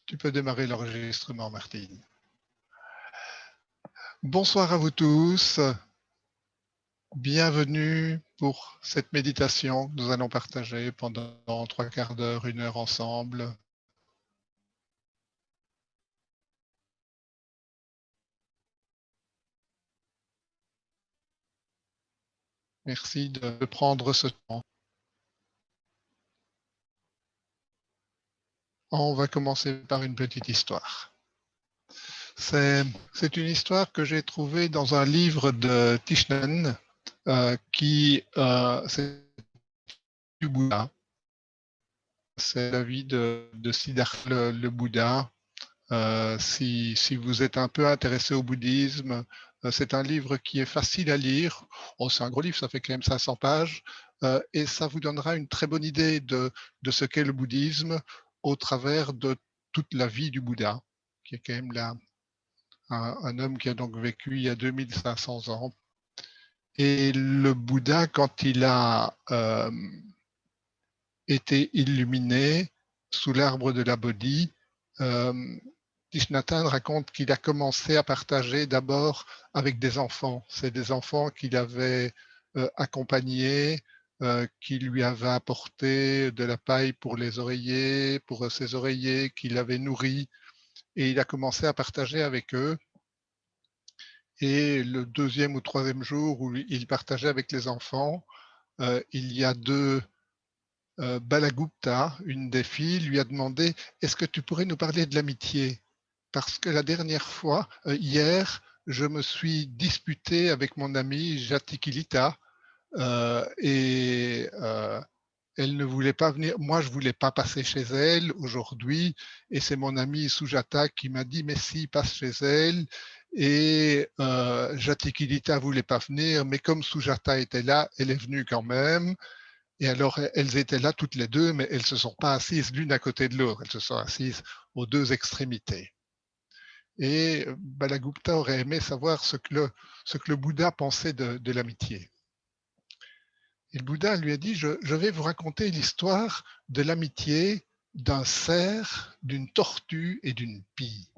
Tu peux démarrer l'enregistrement, Martine. Bonsoir à vous tous. Bienvenue pour cette méditation que nous allons partager pendant 3/4 d'heure, 1 heure ensemble. Merci de prendre ce temps. On va commencer par une petite histoire. C'est une histoire que j'ai trouvée dans un livre de Thich Nhat Hanh c'est du Bouddha. C'est la vie de Siddhartha le Bouddha. Si vous êtes un peu intéressé au bouddhisme, c'est un livre qui est facile à lire. Oh, c'est un gros livre, ça fait quand même 500 pages, et ça vous donnera une très bonne idée de ce qu'est le bouddhisme au travers de toute la vie du Bouddha, qui est quand même là un homme qui a donc vécu il y a 2500 ans. Et le Bouddha, quand il a été illuminé sous l'arbre de la Bodhi, Thich Nhat Hanh raconte qu'il a commencé à partager d'abord avec des enfants. C'est des enfants qu'il avait accompagnés, qui lui avaient apporté de la paille pour les oreillers, pour ses oreillers, qu'il avait nourris. Et il a commencé à partager avec eux. Et le 2e ou 3e jour où il partageait avec les enfants, il y a deux Balagupta, une des filles, lui a demandé « Est-ce que tu pourrais nous parler de l'amitié ?» Parce que la dernière fois, hier, je me suis disputé avec mon amie Jatikilita et elle ne voulait pas venir. Moi, je ne voulais pas passer chez elle aujourd'hui et c'est mon ami Sujata qui m'a dit « Mais si, passe chez elle ». Et Jatikilita ne voulait pas venir, mais comme Sujata était là, elle est venue quand même. Et alors, elles étaient là toutes les deux, mais elles ne se sont pas assises l'une à côté de l'autre. Elles se sont assises aux deux extrémités. Et Balagupta aurait aimé savoir ce que le Bouddha pensait de l'amitié. Et le Bouddha lui a dit, je vais vous raconter l'histoire de l'amitié d'un cerf, d'une tortue et d'une pie.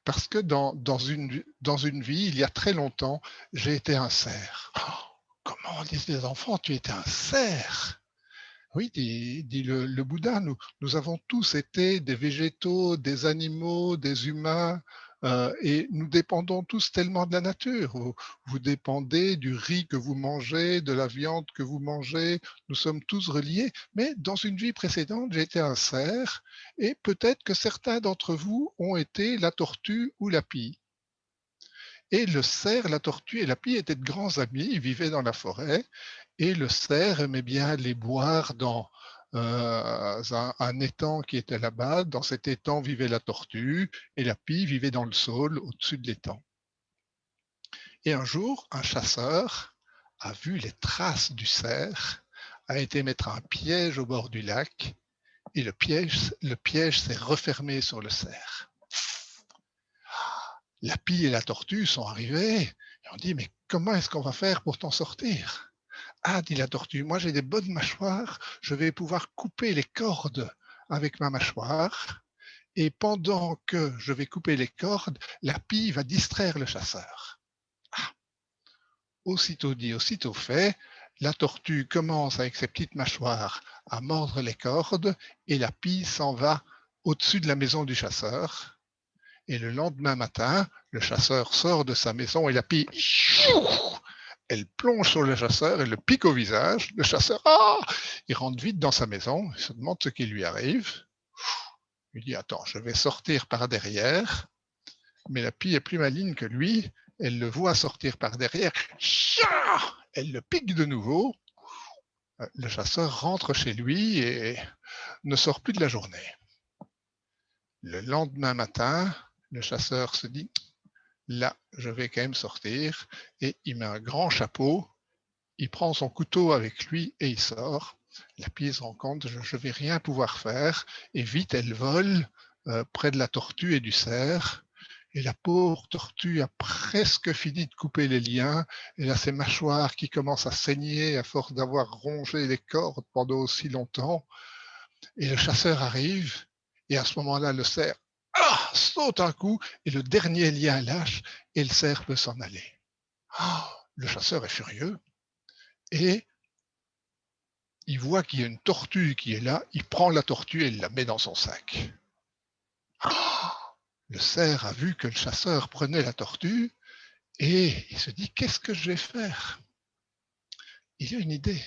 Parce que dans une vie, il y a très longtemps, j'ai été un cerf. Oh, comment disent les enfants, tu étais un cerf? Oui, dit le Bouddha, nous avons tous été des végétaux, des animaux, des humains, et nous dépendons tous tellement de la nature. Vous dépendez du riz que vous mangez, de la viande que vous mangez, nous sommes tous reliés. Mais dans une vie précédente, j'ai été un cerf, et peut-être que certains d'entre vous ont été la tortue ou la pie. Et le cerf, la tortue et la pie étaient de grands amis, ils vivaient dans la forêt, et le cerf aimait bien aller boire dans un étang qui était là-bas. Dans cet étang vivait la tortue, et la pie vivait dans le saule au-dessus de l'étang. Et un jour, un chasseur a vu les traces du cerf, a été mettre un piège au bord du lac, et le piège s'est refermé sur le cerf. La pie et la tortue sont arrivées et on dit « Mais comment est-ce qu'on va faire pour t'en sortir ?» Ah, dit la tortue, moi j'ai des bonnes mâchoires, je vais pouvoir couper les cordes avec ma mâchoire et pendant que je vais couper les cordes, la pie va distraire le chasseur. Ah, aussitôt dit, aussitôt fait, la tortue commence avec ses petites mâchoires à mordre les cordes et la pie s'en va au-dessus de la maison du chasseur. Et le lendemain matin, le chasseur sort de sa maison et la pie, elle plonge sur le chasseur et le pique au visage. Le chasseur, il rentre vite dans sa maison, il se demande ce qui lui arrive. Il dit, attends, je vais sortir par derrière. Mais la pie est plus maligne que lui. Elle le voit sortir par derrière. Elle le pique de nouveau. Le chasseur rentre chez lui et ne sort plus de la journée. Le lendemain matin, le chasseur se dit, là, je vais quand même sortir. Et il met un grand chapeau, il prend son couteau avec lui et il sort. La pie se rend compte, je ne vais rien pouvoir faire. Et vite, elle vole près de la tortue et du cerf. Et la pauvre tortue a presque fini de couper les liens. Elle a ses mâchoires qui commencent à saigner à force d'avoir rongé les cordes pendant aussi longtemps. Et le chasseur arrive Et à ce moment-là, le cerf saute un coup et le dernier lien lâche et le cerf peut s'en aller. Le chasseur est furieux et il voit qu'il y a une tortue qui est là, il prend la tortue et il la met dans son sac. Le cerf a vu que le chasseur prenait la tortue et il se dit: «Qu'est-ce que je vais faire?» Il a une idée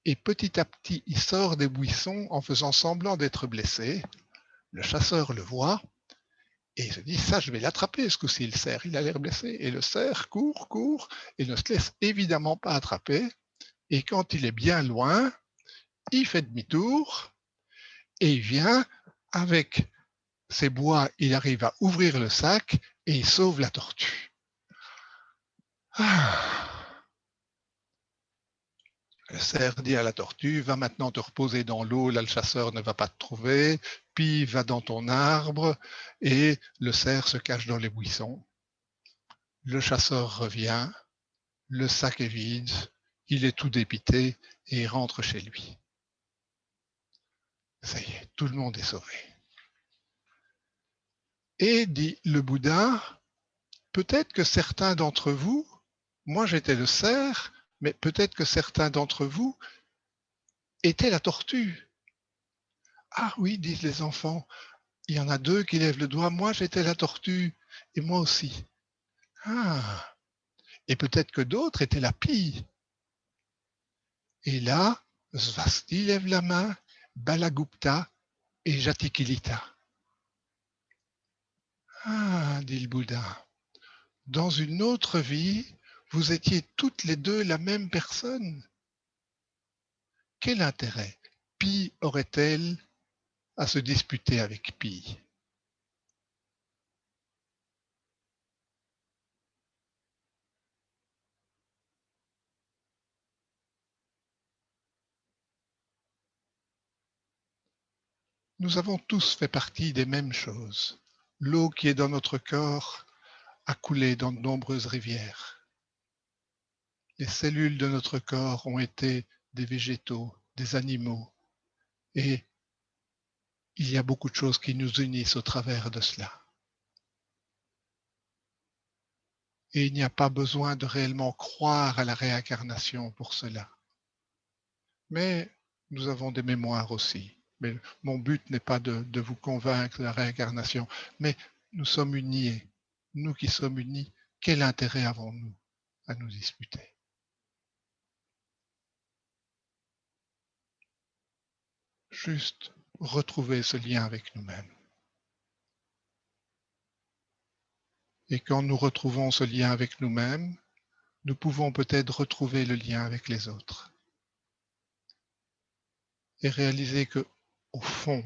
et petit à petit, il sort des buissons en faisant semblant d'être blessé. Le chasseur le voit et il se dit: «Ça, je vais l'attraper ce coup-ci, le cerf, il a l'air blessé» et le cerf court, court et ne se laisse évidemment pas attraper et quand il est bien loin, il fait demi-tour et il vient avec ses bois, il arrive à ouvrir le sac et il sauve la tortue. Le cerf dit à la tortue: «Va maintenant te reposer dans l'eau, là le chasseur ne va pas te trouver, puis va dans ton arbre» et le cerf se cache dans les buissons. Le chasseur revient, le sac est vide, il est tout dépité et il rentre chez lui. Ça y est, tout le monde est sauvé. Et dit le Bouddha: peut-être que certains d'entre vous, moi j'étais le cerf, mais peut-être que certains d'entre vous étaient la tortue. Ah oui, disent les enfants, il y en a deux qui lèvent le doigt, moi j'étais la tortue, et moi aussi. Ah, et peut-être que d'autres étaient la pie. Et là, Svasti lève la main, Balagupta et Jatikilita. Ah, dit le Bouddha, dans une autre vie, vous étiez toutes les deux la même personne. Quel intérêt Pi aurait-elle à se disputer avec Pi? Nous avons tous fait partie des mêmes choses. L'eau qui est dans notre corps a coulé dans de nombreuses rivières. Les cellules de notre corps ont été des végétaux, des animaux, et il y a beaucoup de choses qui nous unissent au travers de cela. Et il n'y a pas besoin de réellement croire à la réincarnation pour cela. Mais nous avons des mémoires aussi. Mais mon but n'est pas de vous convaincre de la réincarnation, mais nous sommes unis. Nous qui sommes unis, quel intérêt avons-nous à nous disputer? Juste retrouver ce lien avec nous-mêmes. Et quand nous retrouvons ce lien avec nous-mêmes, nous pouvons peut-être retrouver le lien avec les autres. Et réaliser que, au fond,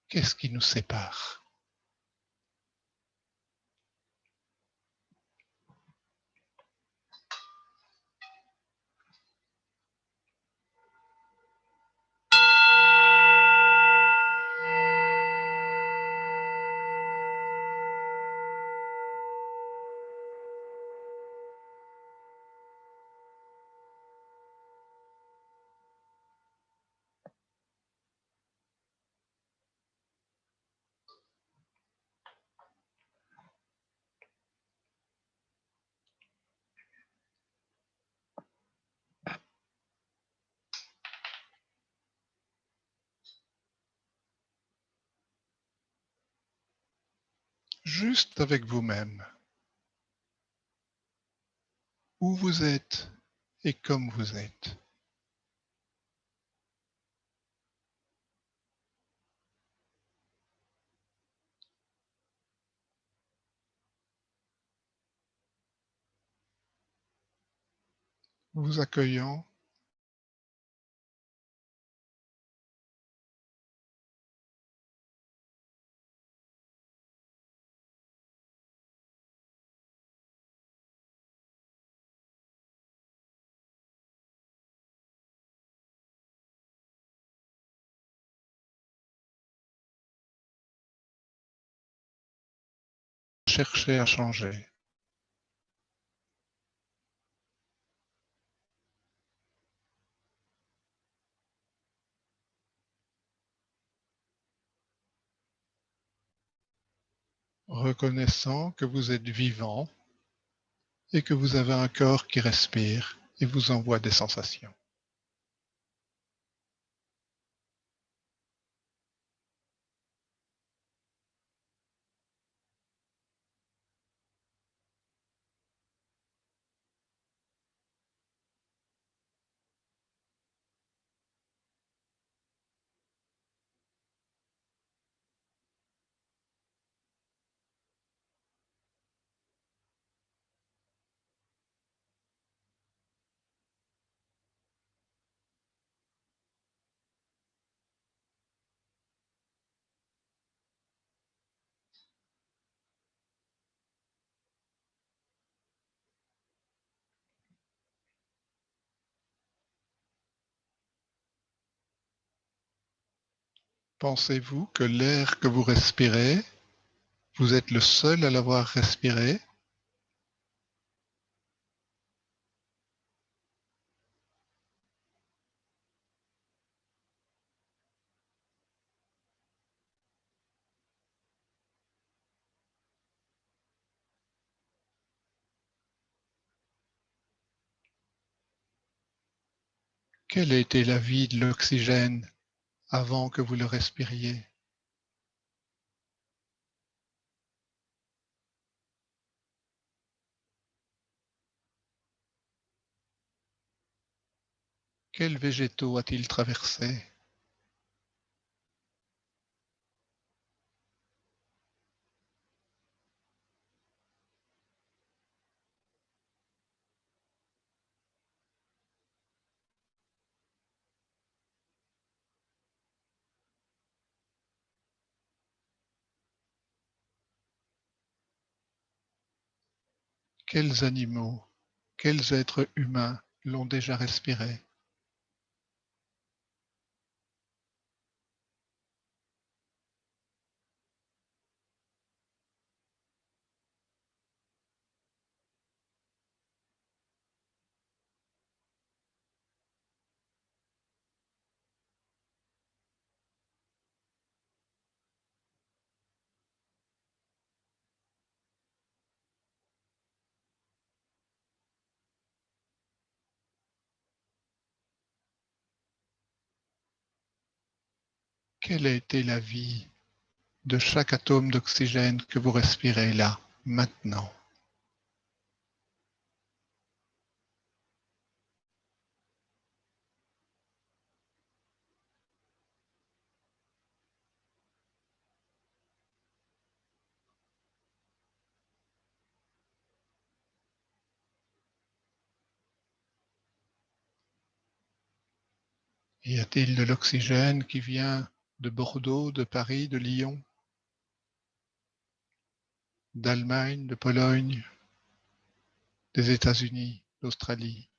qu'est-ce qui nous sépare? Juste avec vous-même, où vous êtes et comme vous êtes. Vous accueillant, chercher à changer. reconnaissant que vous êtes vivant et que vous avez un corps qui respire et vous envoie des sensations. Pensez-vous que l'air que vous respirez, vous êtes le seul à l'avoir respiré? Quelle était la vie de l'oxygène avant que vous le respiriez? Quels végétaux a-t-il traversé? Quels animaux, quels êtres humains l'ont déjà respiré? Quelle a été la vie de chaque atome d'oxygène que vous respirez là, maintenant? Y a-t-il de l'oxygène qui vient de Bordeaux, de Paris, de Lyon, d'Allemagne, de Pologne, des États-Unis, d'Australie?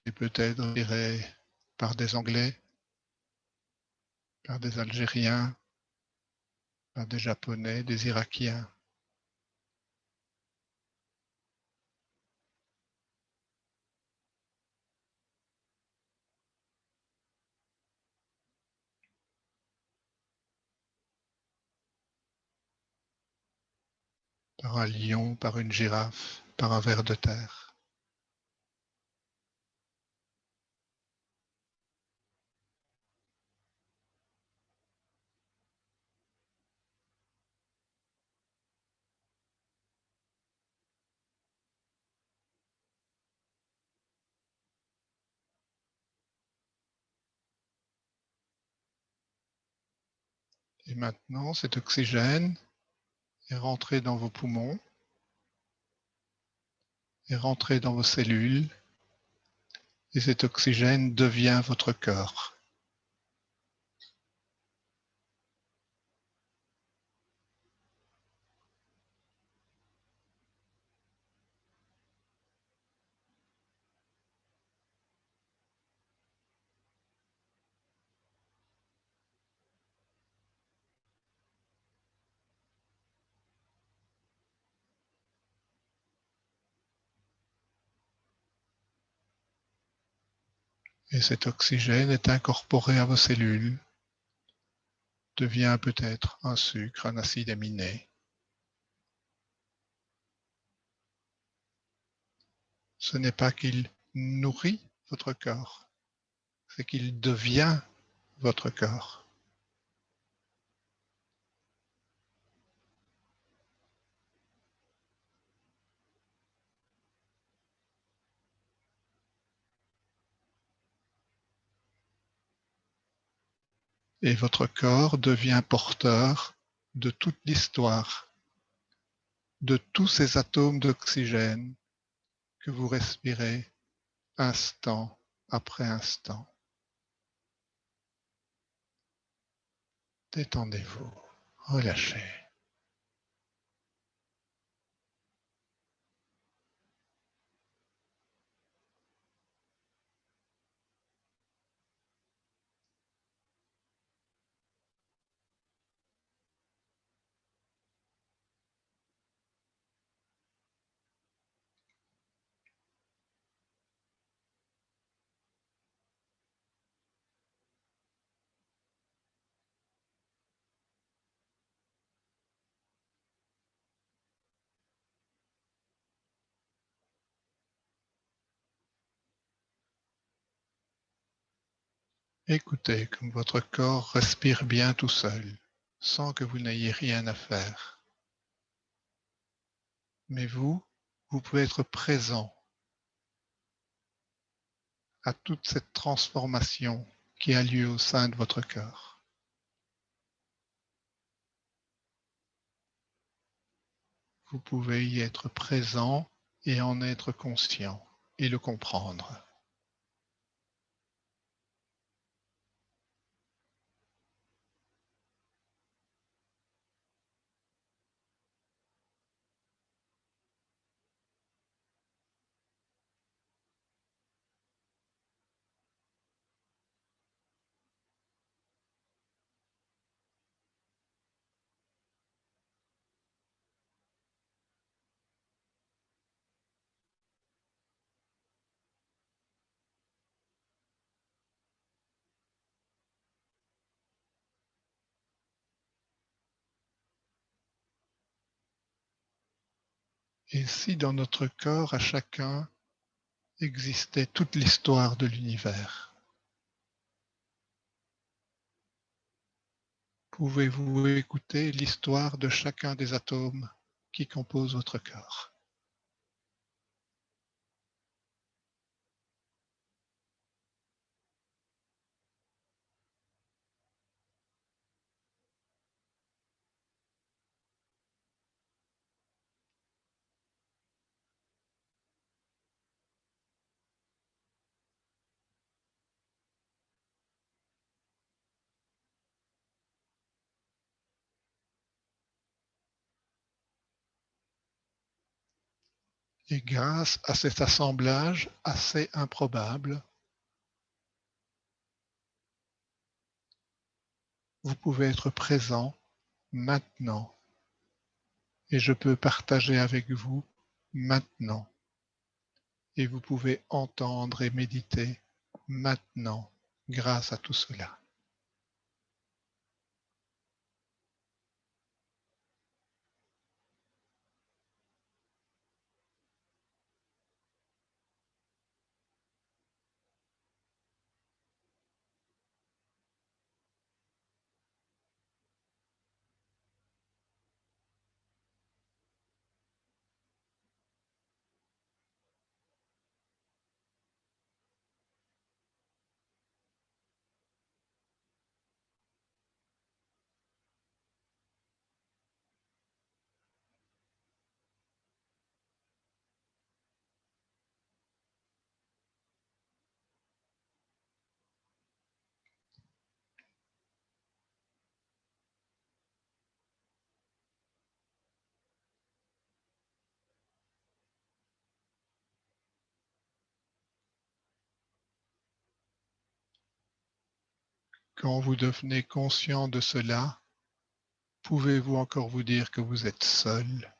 Et peut-être respiré par des Anglais, par des Algériens, par des Japonais, des Irakiens. Par un lion, par une girafe, par un ver de terre. Et maintenant, cet oxygène est rentré dans vos poumons, est rentré dans vos cellules, et cet oxygène devient votre corps. Et cet oxygène est incorporé à vos cellules, devient peut-être un sucre, un acide aminé. Ce n'est pas qu'il nourrit votre corps, c'est qu'il devient votre corps. Et votre corps devient porteur de toute l'histoire, de tous ces atomes d'oxygène que vous respirez instant après instant. Détendez-vous, relâchez. Écoutez comme votre corps respire bien tout seul, sans que vous n'ayez rien à faire. Mais vous pouvez être présent à toute cette transformation qui a lieu au sein de votre corps. Vous pouvez y être présent et en être conscient et le comprendre. Et si dans notre corps à chacun existait toute l'histoire de l'univers, pouvez-vous écouter l'histoire de chacun des atomes qui composent votre corps? Et grâce à cet assemblage assez improbable, vous pouvez être présent maintenant et je peux partager avec vous maintenant et vous pouvez entendre et méditer maintenant grâce à tout cela. Quand vous devenez conscient de cela, pouvez-vous encore vous dire que vous êtes seul?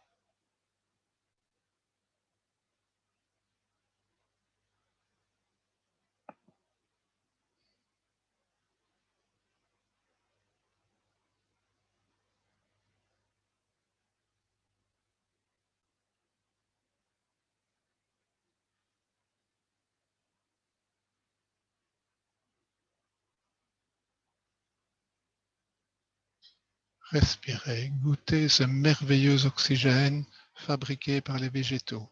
Respirez, goûtez ce merveilleux oxygène fabriqué par les végétaux.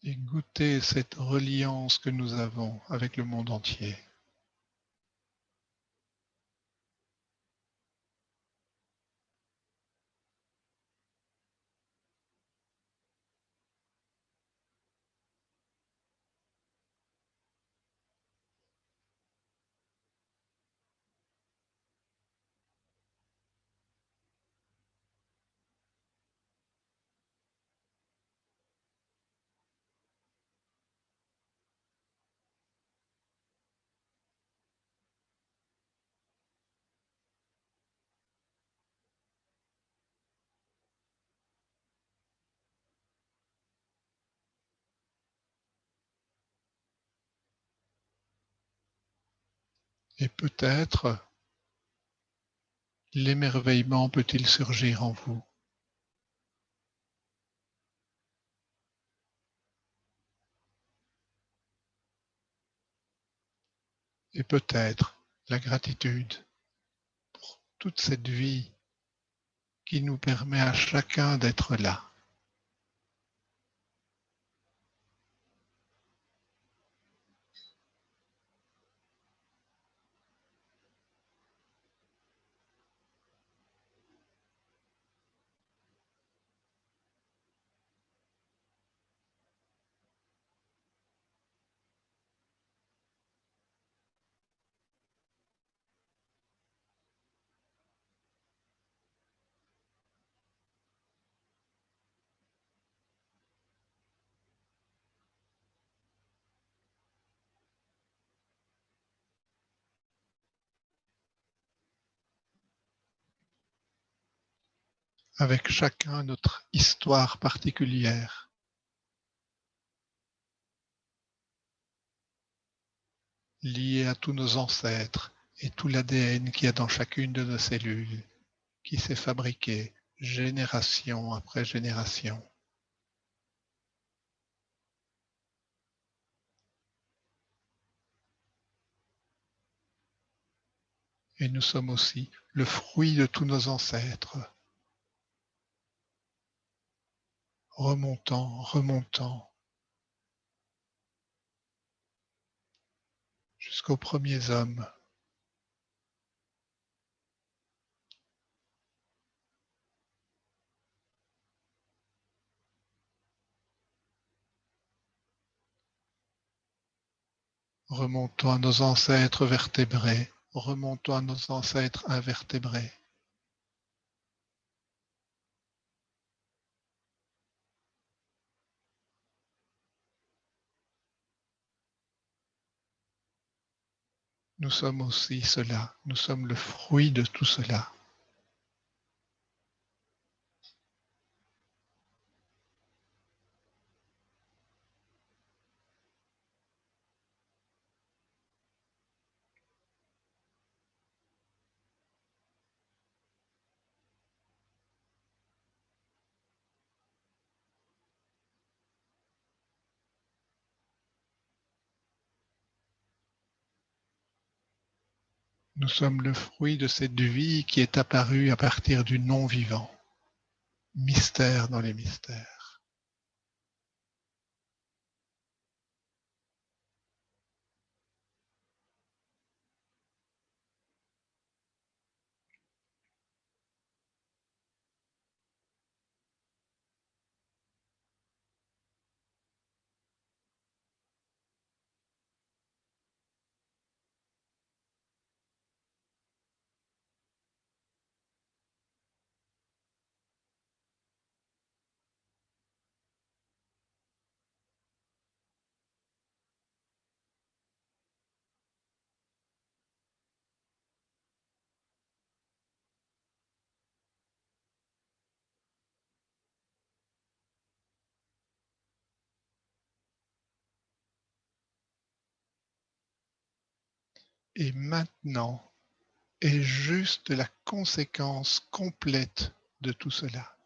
Et goûtez cette reliance que nous avons avec le monde entier. Et peut-être l'émerveillement peut-il surgir en vous. Et peut-être la gratitude pour toute cette vie qui nous permet à chacun d'être là. Avec chacun notre histoire particulière, liée à tous nos ancêtres et tout l'ADN qu'il y a dans chacune de nos cellules, qui s'est fabriqué génération après génération. Et nous sommes aussi le fruit de tous nos ancêtres, remontant, remontant, jusqu'aux premiers hommes. Remontons à nos ancêtres vertébrés, remontons à nos ancêtres invertébrés. Nous sommes aussi cela, nous sommes le fruit de tout cela. Nous sommes le fruit de cette vie qui est apparue à partir du non-vivant. Mystère dans les mystères. et maintenant est juste la conséquence complète de tout cela.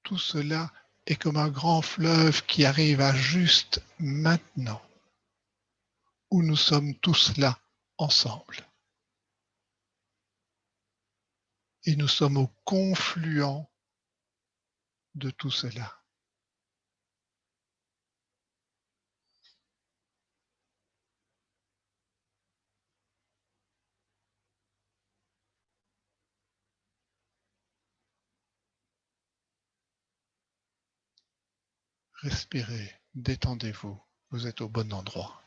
Tout cela est comme un grand fleuve qui arrive à juste maintenant, où nous sommes tous là ensemble. Et nous sommes au confluent de tout cela. Respirez, détendez-vous, vous êtes au bon endroit.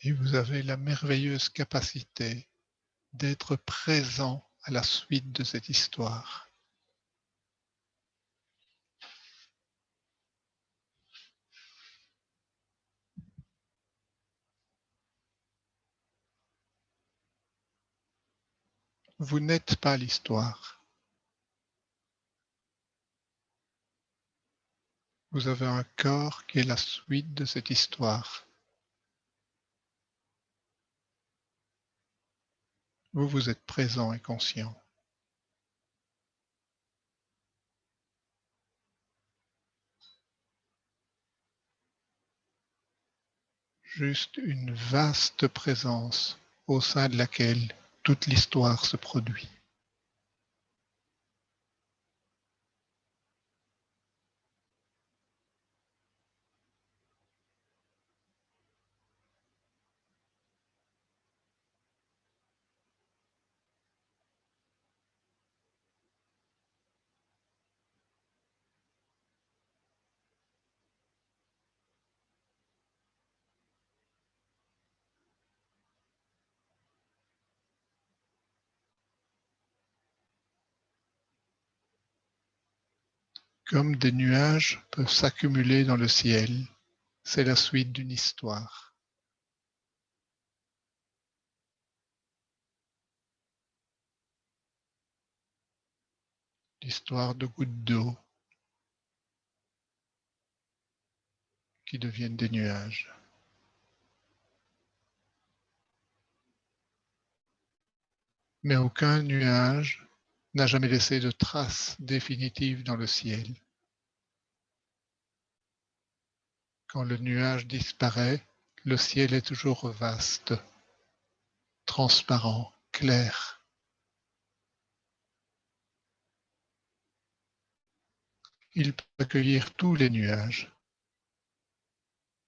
Et vous avez la merveilleuse capacité d'être présent à la suite de cette histoire. Vous n'êtes pas l'histoire. Vous avez un corps qui est la suite de cette histoire. Vous, vous êtes présent et conscient. Juste une vaste présence au sein de laquelle toute l'histoire se produit. Comme des nuages peuvent s'accumuler dans le ciel, c'est la suite d'une histoire. L'histoire de gouttes d'eau qui deviennent des nuages. Mais aucun nuage n'a jamais laissé de traces définitives dans le ciel. Quand le nuage disparaît, le ciel est toujours vaste, transparent, clair. Il peut accueillir tous les nuages,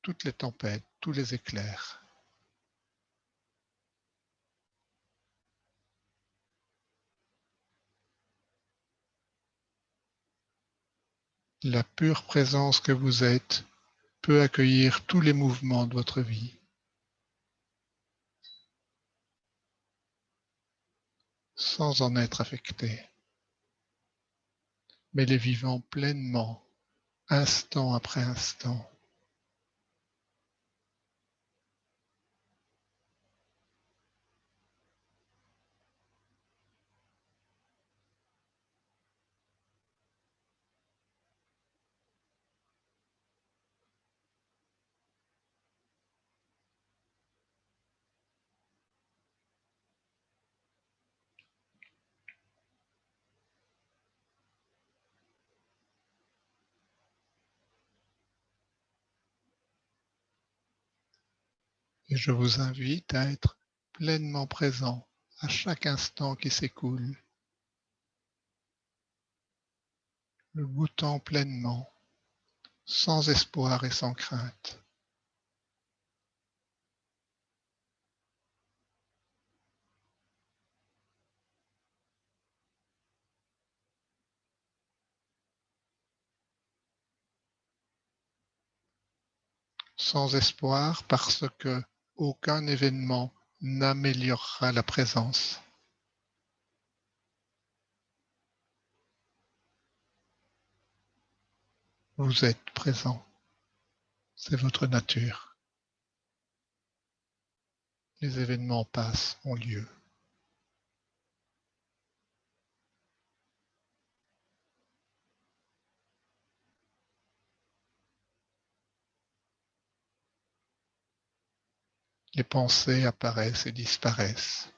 toutes les tempêtes, tous les éclairs. La pure présence que vous êtes peut accueillir tous les mouvements de votre vie. Sans en être affecté, mais les vivant pleinement, instant après instant. Et je vous invite à être pleinement présent à chaque instant qui s'écoule, le goûtant pleinement, sans espoir et sans crainte. Sans espoir parce que aucun événement n'améliorera la présence. Vous êtes présent, c'est votre nature. Les événements passent, ont lieu. Les pensées apparaissent et disparaissent.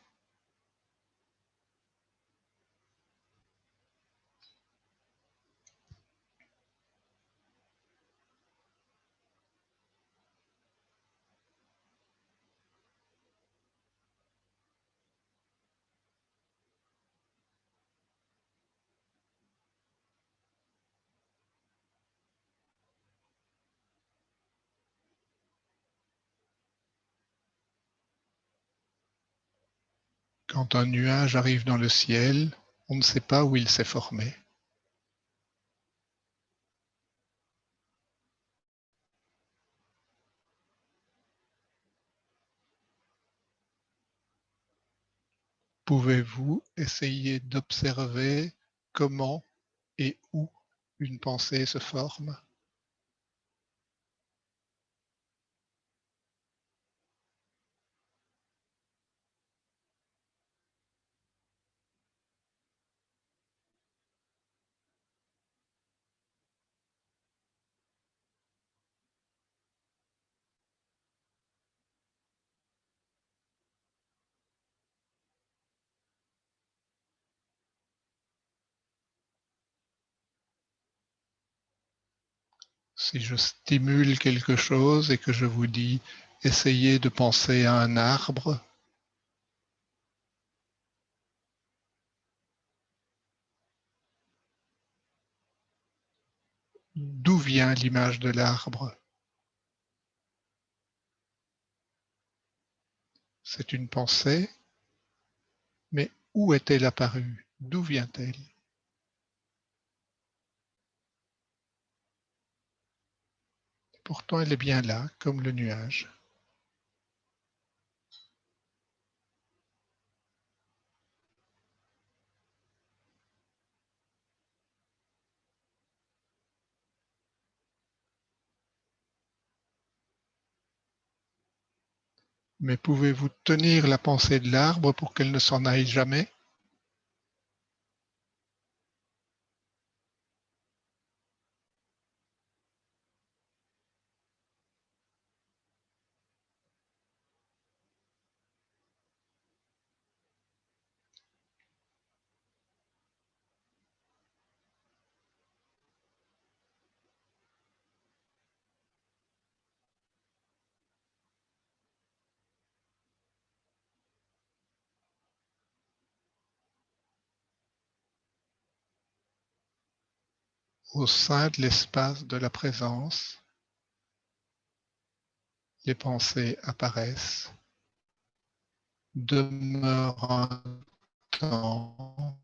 Quand un nuage arrive dans le ciel, on ne sait pas où il s'est formé. Pouvez-vous essayer d'observer comment et où une pensée se forme? Si je stimule quelque chose et que je vous dis essayez de penser à un arbre, d'où vient l'image de l'arbre? C'est une pensée, mais où est-elle apparue? D'où vient-elle? Pourtant, elle est bien là, comme le nuage. Mais pouvez-vous tenir la pensée de l'arbre pour qu'elle ne s'en aille jamais? Au sein de l'espace de la présence, les pensées apparaissent, demeurent un temps,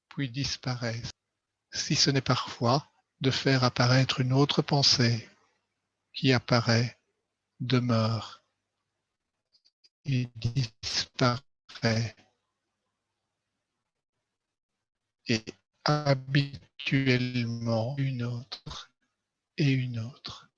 puis disparaissent. Si ce n'est parfois de faire apparaître une autre pensée qui apparaît, demeure et disparaît, et habituellement une autre et une autre.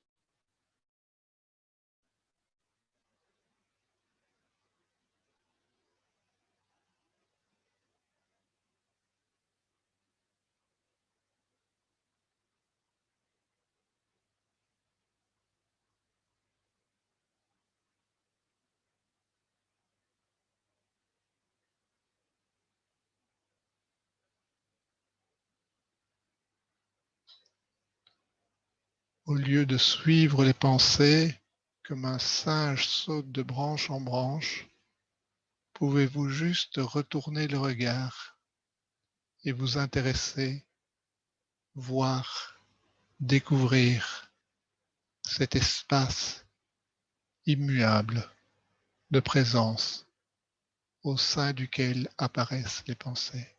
Au lieu de suivre les pensées comme un singe saute de branche en branche, pouvez-vous juste retourner le regard et vous intéresser, voir, découvrir cet espace immuable de présence au sein duquel apparaissent les pensées.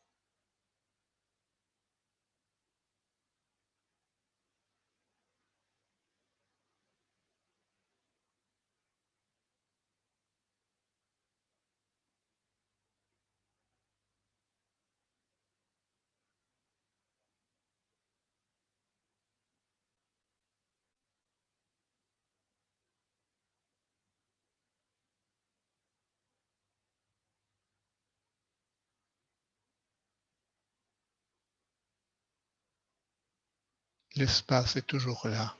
L'espace est toujours là,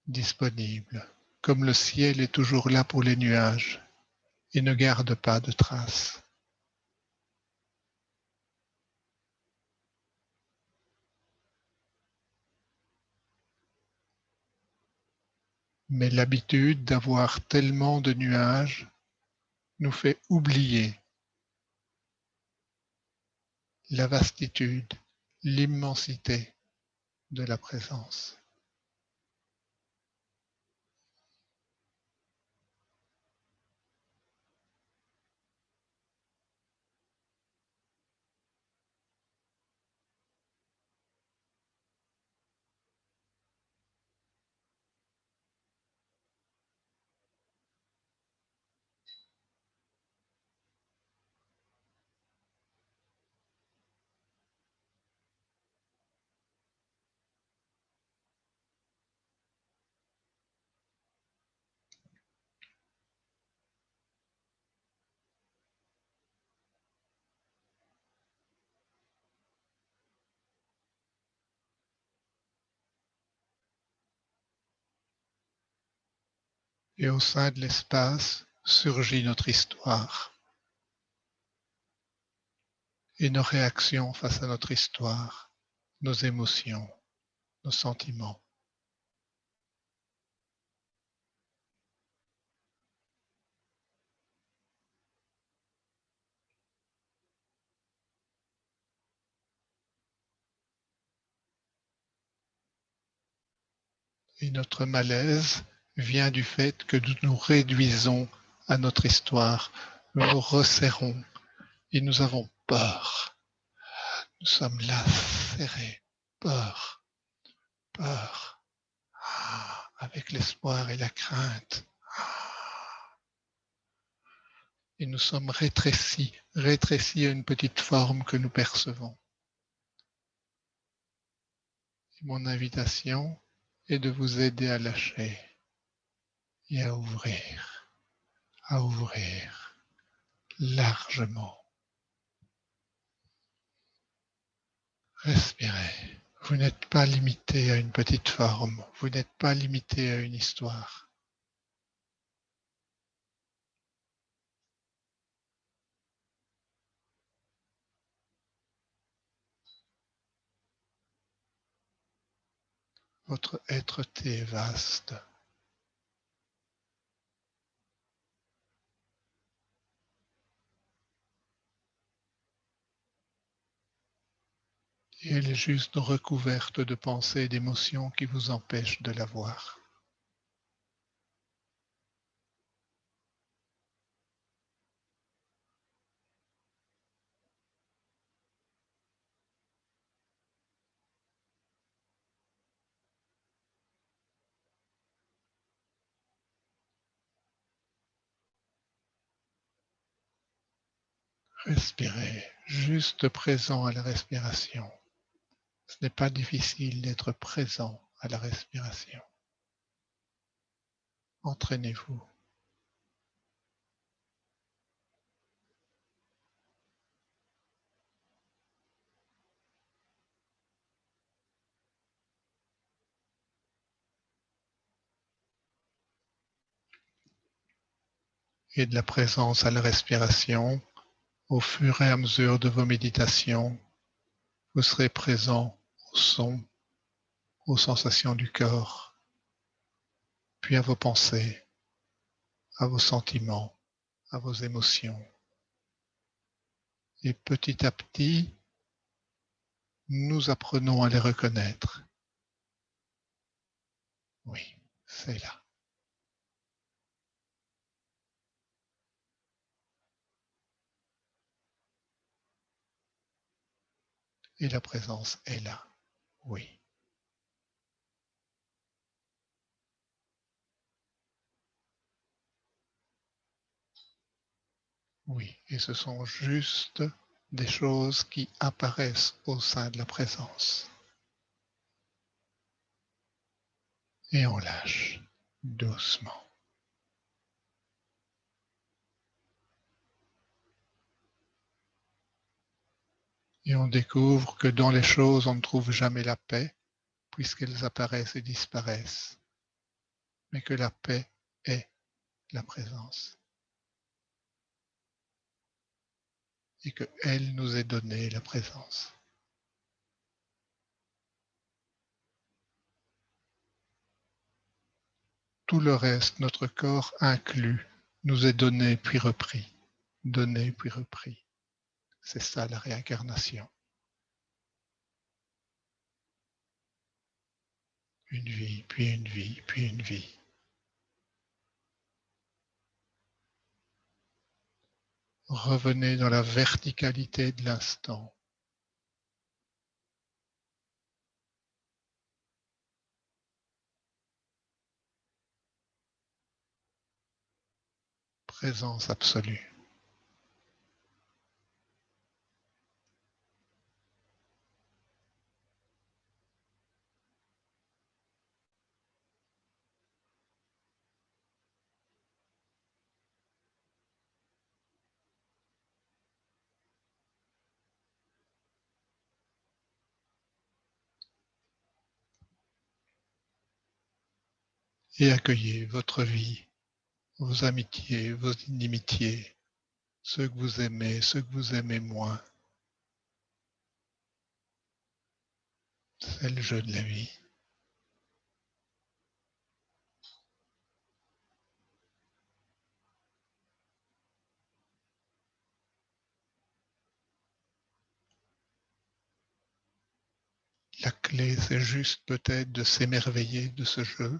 disponible, comme le ciel est toujours là pour les nuages et ne garde pas de traces. Mais l'habitude d'avoir tellement de nuages nous fait oublier la vastitude, l'immensité de la présence. Et au sein de l'espace surgit notre histoire et nos réactions face à notre histoire, nos émotions, nos sentiments. Et notre malaise vient du fait que nous nous réduisons à notre histoire, nous nous resserrons et nous avons peur. Nous sommes là, serrés, peur, peur, avec l'espoir et la crainte. Et nous sommes rétrécis à une petite forme que nous percevons. Et mon invitation est de vous aider à lâcher et à ouvrir largement. Respirez. Vous n'êtes pas limité à une petite forme, vous n'êtes pas limité à une histoire. Votre être-té est vaste. Et elle est juste recouverte de pensées et d'émotions qui vous empêchent de la voir. Respirez, juste présent à la respiration. Ce n'est pas difficile d'être présent à la respiration. Entraînez-vous. Et de la présence à la respiration, au fur et à mesure de vos méditations, vous serez présent au son, aux sensations du corps, puis à vos pensées, à vos sentiments, à vos émotions. Et petit à petit, nous apprenons à les reconnaître. Oui, c'est là. Et la présence est là. Oui. Oui. Et ce sont juste des choses qui apparaissent au sein de la présence. Et on lâche doucement. Et on découvre que dans les choses, on ne trouve jamais la paix, puisqu'elles apparaissent et disparaissent, mais que la paix est la présence. Et qu'elle nous est donnée, la présence. Tout le reste, notre corps inclus, nous est donné puis repris, donné puis repris. C'est ça la réincarnation. Une vie, puis une vie, puis une vie. Revenez dans la verticalité de l'instant. Présence absolue. Et accueillez votre vie, vos amitiés, vos inimitiés, ceux que vous aimez, ceux que vous aimez moins. C'est le jeu de la vie. La clé, c'est juste peut-être de s'émerveiller de ce jeu,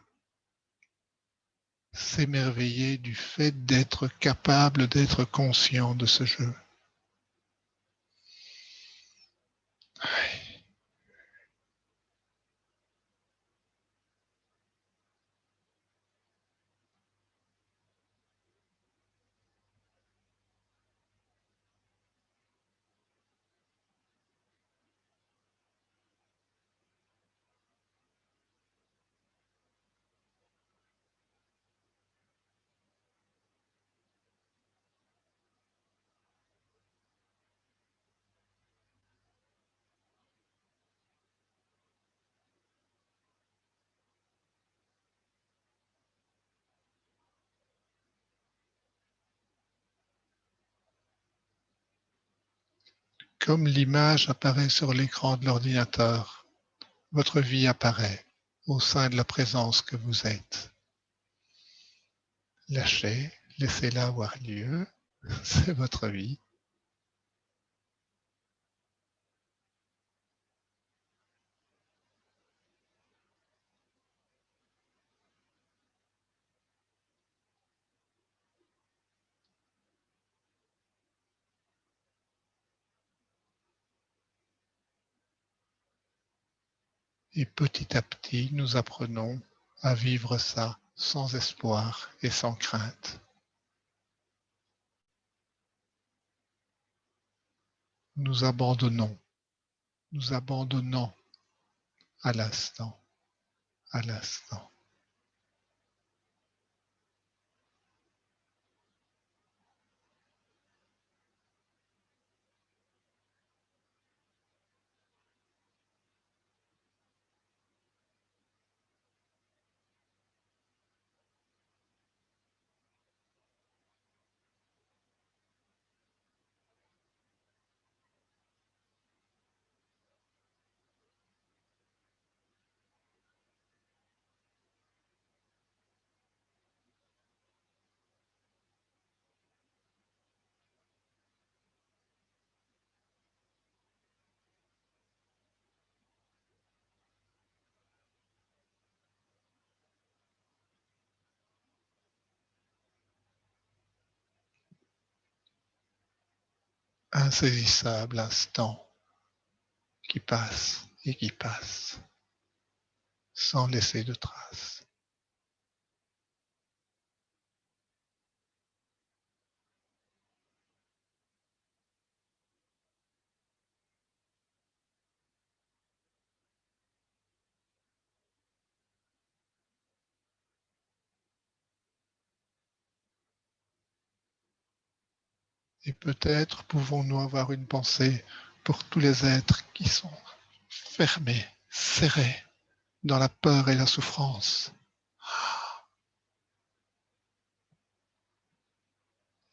s'émerveiller du fait d'être capable d'être conscient de ce jeu. Comme l'image apparaît sur l'écran de l'ordinateur, votre vie apparaît au sein de la présence que vous êtes. Lâchez, laissez-la avoir lieu, c'est votre vie. Et petit à petit, nous apprenons à vivre ça sans espoir et sans crainte. Nous abandonnons, nous abandonnons à l'instant, à l'instant. insaisissable instant qui passe et qui passe sans laisser de traces. Et peut-être pouvons-nous avoir une pensée pour tous les êtres qui sont fermés, serrés dans la peur et la souffrance.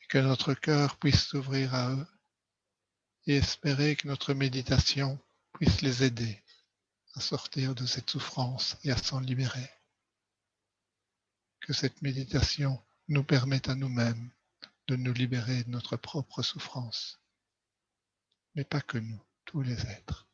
Et que notre cœur puisse s'ouvrir à eux et espérer que notre méditation puisse les aider à sortir de cette souffrance et à s'en libérer. Que cette méditation nous permette à nous-mêmes de nous libérer de notre propre souffrance. Mais pas que nous, tous les êtres.